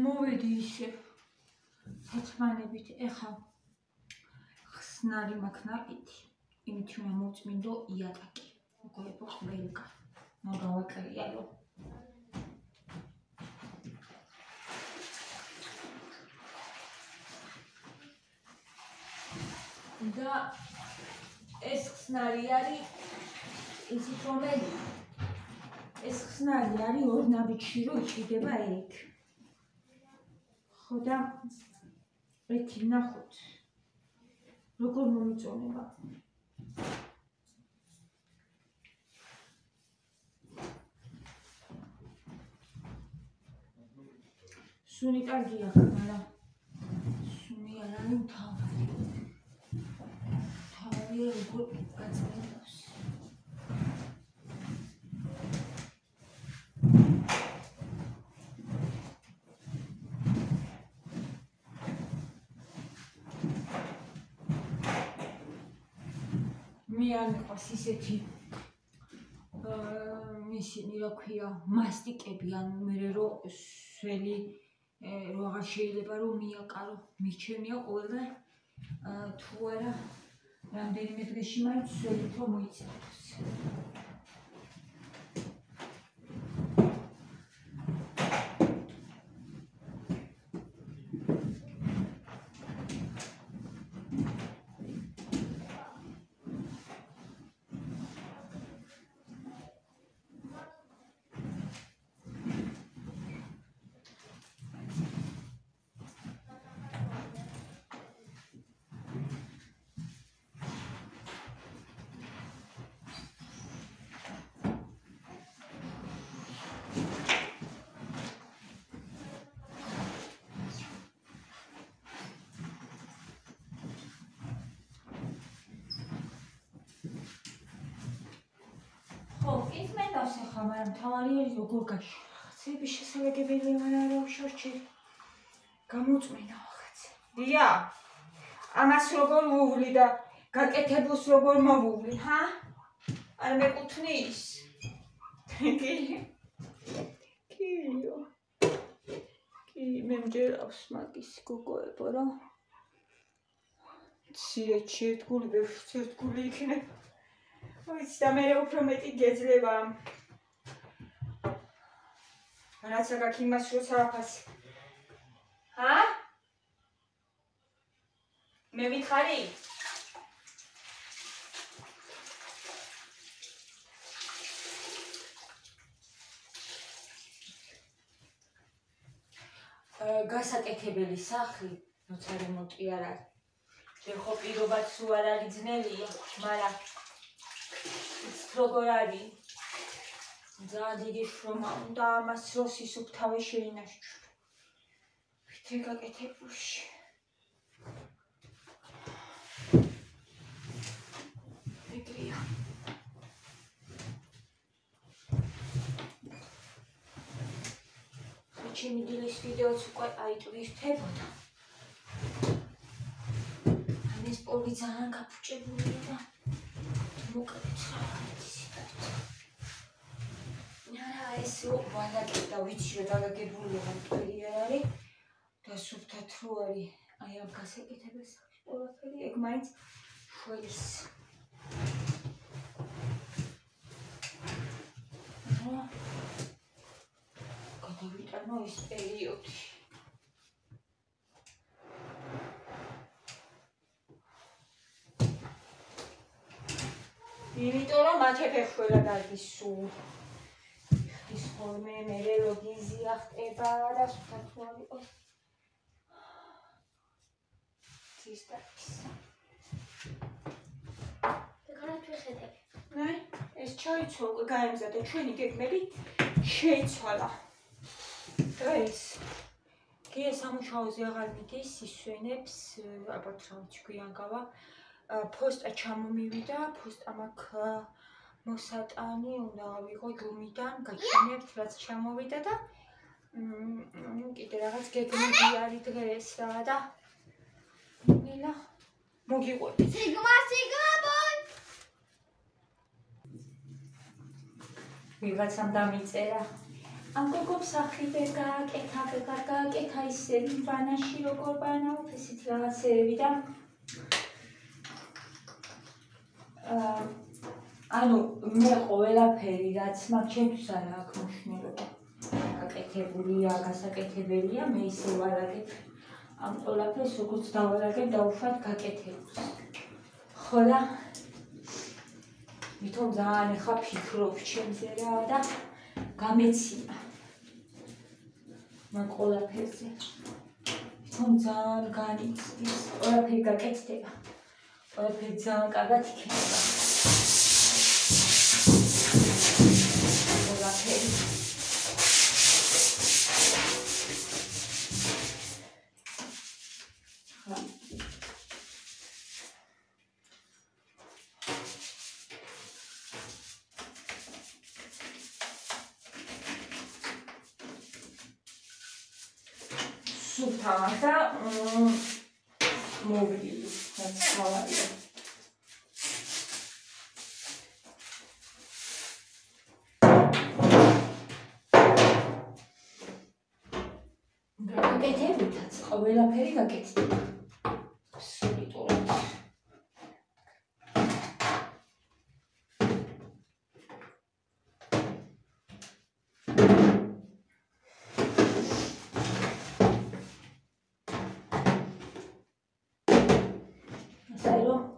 მოვედი ისე სათმანებით, ეხა ხსნარი მაქვს ნაკითი, იმით უნდა მოვწმინდო იატაკი. მოგოებო ყველგან. მოგავაკლიალო. და ეს ხსნარი არის ისიც რომელი ეს ხსნარი არის ორ ნაბიჯში რო იჭირდება ეგ. ხო და ეთი ნახოთ როგორ მომიწონება. სუნი კარგი აქვს, მაგრამ სუნი არ არის მთავარი. მთავარია როგორ გაწმენდავს. მე არ მიყვარს ისეთი ისინი რა ქვია მასტიკები, ანუ მე რო სველი რო აღარ შეიძლება რომ მიაკარო, მიჩემია ყველა თუ არა რამდენიმე დღეში მაინც სველი თო მოიცადოს. ის მენავს ახლა, მაგრამ თავარი არის როგორ გაჩვენო. ხაცები შესაძლებელია, მაგრამ რა უშორჩი გამოწმენა ხაც. დია, ამას როგორ ვუვლი და გაკეთებულს როგორ მოვუვლი, ჰა? არ მეკუთვნის? კიო. კი, მე მჯერავს მაგის გოგოებო, რომ ცირეთ შეერთგული, შეერთგული იქნება. ვიცი და მე უფრო მეტი გეძლება. რაც აქ იმას როცა აფასი. ჰა? მე ვითხარი? გასაკეთებელი სახლი, როცა რემონტი არ არის. შენ ხო პირობაც თუ არ არის ძნელია, მაგრამ როგორ არის? ძალიან დიდი შრომა უნდა ამას როს ისუფთავე შეინაშჩო. ვით გაკეთებულში. ეგრეა. ჩემი დილის ვიდეოც უკვე აიტვირთებოდა. ამის პოლი ძალიან გაფუჭებულია და მოკეთეთ რა არა ეს ვანაკეთა ვიცი რომ დაგაგებულია მტვერი არ არის და სუფთად რო არის აი ამ გასაკეთებელს ყველაფერი ეგ მაინც შველის გადავიტანო ეს პერიოდი იმიტომ რომ მათეფე ხველად არის სულ ის ხოლმე მერე ლოგიზია ხტება და სულთან თუ არ იყოს ცისტაკის ეგრეთ ვიხედე ნაი ეს ჩაიცვალა უკვე გაემზადა ჩვენი გეგმები შეიცვალა ეს კი სამუშაოზე აღარ მიდის ისვენებს ალბათ რა ვიცი გვიან გავა ფოსტა ჩამომივიდა, ფოსტა მაქვს მოსატანი, უნდა ავიღო გლუმიდან, გაჩვენებთ რაც ჩამოვიდა და კიდე რაღაც გეგმები არის დღეს რა და ნელა მოგიყვებით. სიგმაბონ. ვიღაცამ დამიწერა ამ გოგობს სახი ვერ გააკეთა, ვეღარ გააკეთა ისევ ბანაში როგორ ბანავთ, ესეთი რაღაცეები და ანუ მე ყველაფერი რაც მაქვს ჩემთვის არა აქვს მნიშვნელობა. გაკეთებულია, გასაკეთებელია, მე ისე ვარაგებ ამ ყველაფერს როგორც დავალაგებ დაუშვათ გაკეთებას. ხო და მithom ძალიან ეხა ფიქრობ ჩემზე რა და გამეცინა მაგ ყველაფერზე. მithom ძალიან განიცდის, ყველაფერი გაკეთდება. ყველაფერი ძალიან კარგად იქნება. ყველაფერი სუფთა და მოვიდივი, რაც ხალხია. გაკეთებითაც ყველაფერი გაკეთდება. სულიტურად.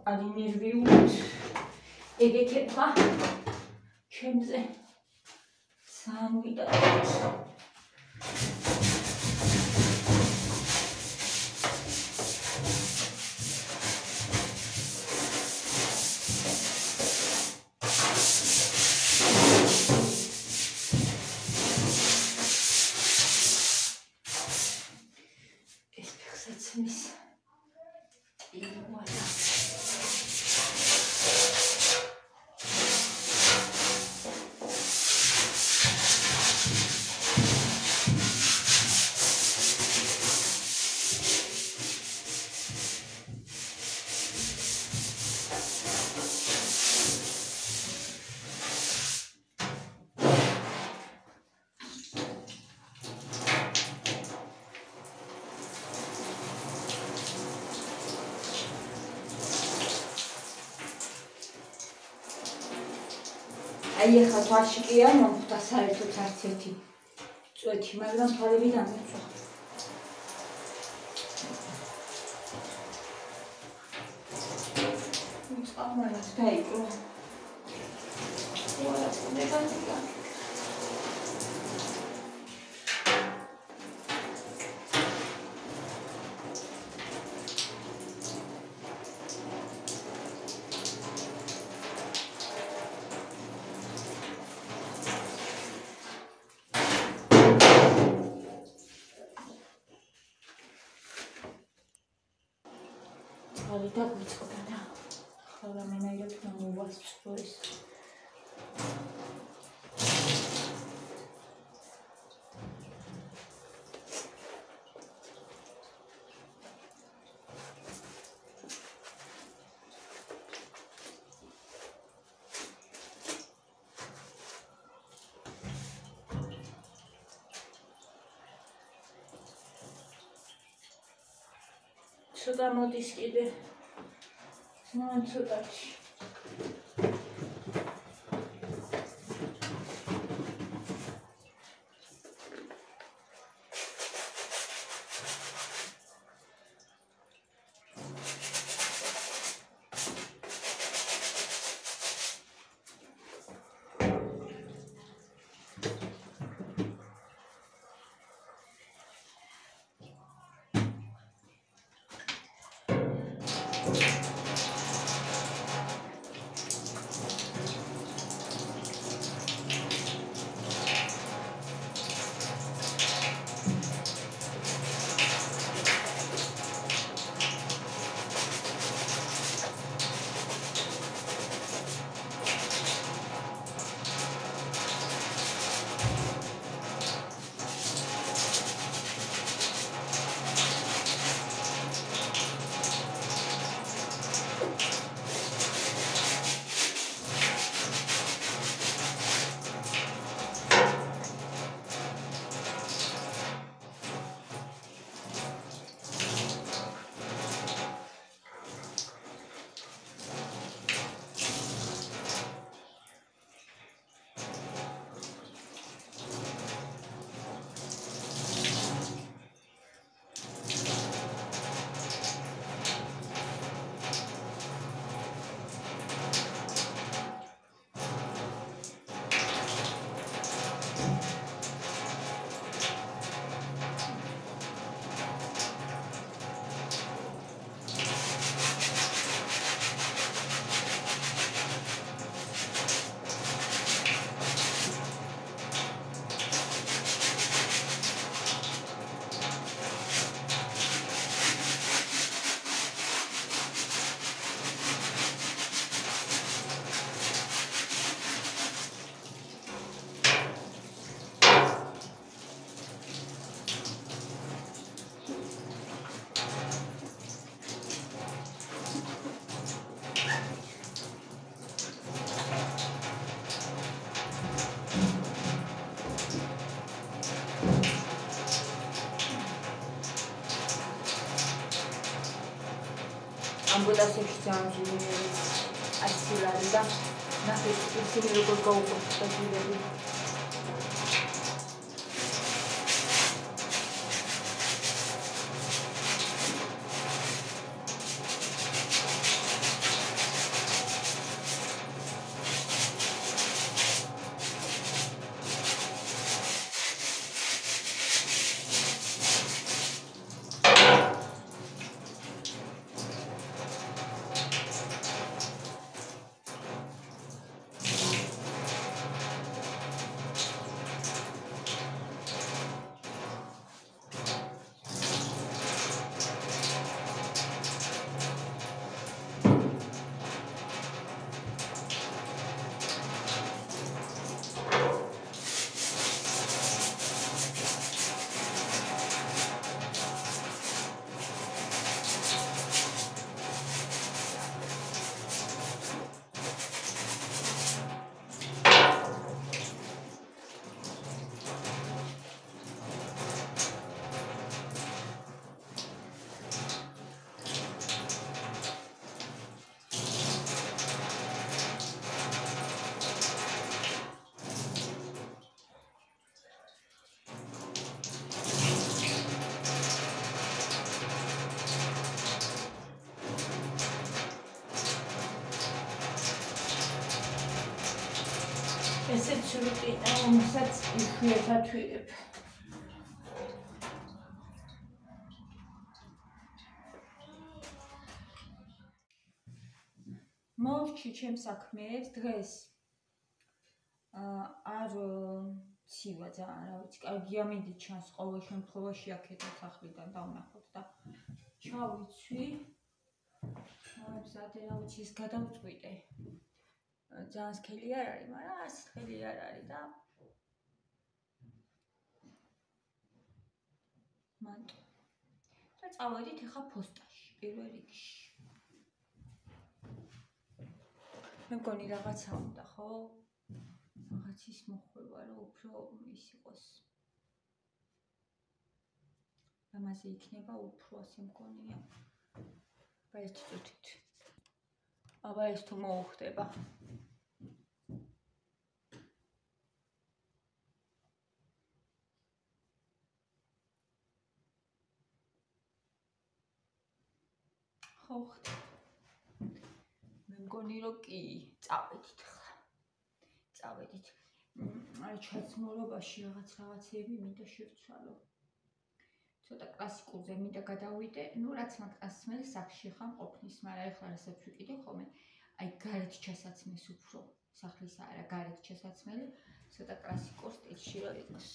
არ ინერვიულად ეგეთება ჩემზე სამვიდა ეს ფეხსაც მის იუალა აი ახლა თვალში კი არ მომხვდა საერთოდ არც ერთი წვეთი, მაგრამ თვალები დამეწვა. წყალმარად დაიკლო. უარა წუნებანია. Alle da gut sogar. Ახლა მენაირად მომვასწრო ეს. ცოტა მოდის კიდე. ცოტაში. ამბოტასებში ძალიან ასილარი და ნახეთ ისინი როგორ გაუყოფს და ძირები. ესეც რუტინა, რომელსაც იშვიათად ვიღებ. მოვჭი ჩემს საქმეებს დღეს. არ ცივა ძალიან, რა ვიცი, კარგია მიდი ჩანს ყოველ შემთხვევაში აქედან სახლიდან დავნახოთ და ჩავიცვი. მზადე, რა ვიცი, ის გადავწყვიტე. ძალიან სქელი არ არის, მაგრამ ასე სქელი არ არის და მანდ. და წავედით ახლა ფოსტაში, პირველ რიგში. მე მგონი რაღაცა უნდა, ხო? რაღაცის მოხვევა, რომ უფრო ის იყოს. ამაზე იქნება უფრო ასე მგონია. აბა ეს წუთით. აბა ეს თუ მოუხდება. ხო ხდება. მე მგონი რომ კი, წავედით ხა. წავედით. ჩაცმულობაში რაღაცეები მინდა შევცვალო. ცოტა კლასიკურზე მინდა გადავიდე, ну რაც მაგას მე სახში ხარ ყოფნის, მაგრამ ეხლა რასაც ვიყიდე ხოლმე, აი გარეთ ჩასაცმეს უფრო. სახლისა არა, გარეთ ჩასაცმელი, ცოტა კლასიკურ სტილში რო იყოს.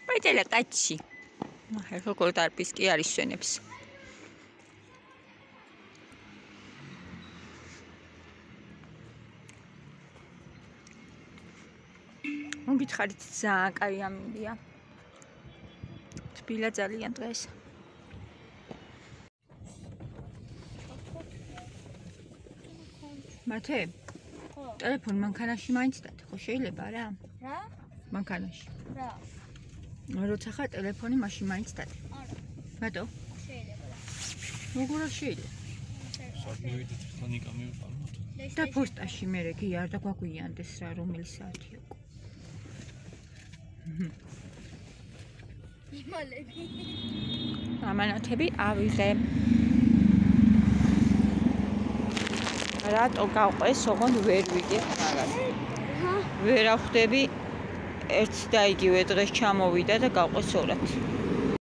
Пойдёля качи. Ай, როგორ დარბისკი არის შენებს. მოგითხარით ძალიან კაი ამინდია. თბილა ძალიან დღეს. მათე? ხო. ტელეფონი მანქანაში მაინც დადე, ხო შეიძლება რა? რა? მანქანაში. რა? როცა ხარ ტელეფონი მაშინ მაინც დადე. არა. ბატო? შეიძლება რა. როგორ შეიძლება? საქმეებით ტელეფონიკა მივყავთ. და პოსტაში მე რეკი არ და გვაგვიანდეს რა რომელი საათია. იმალები. ამანათები ავიღე. რატო გავყვეს, ოღონდ ვერ ვიგებ მაგას. ვერ ახვდები ერთ და იგივე დღეს ჩამოვიდა და გავყვეს ორად.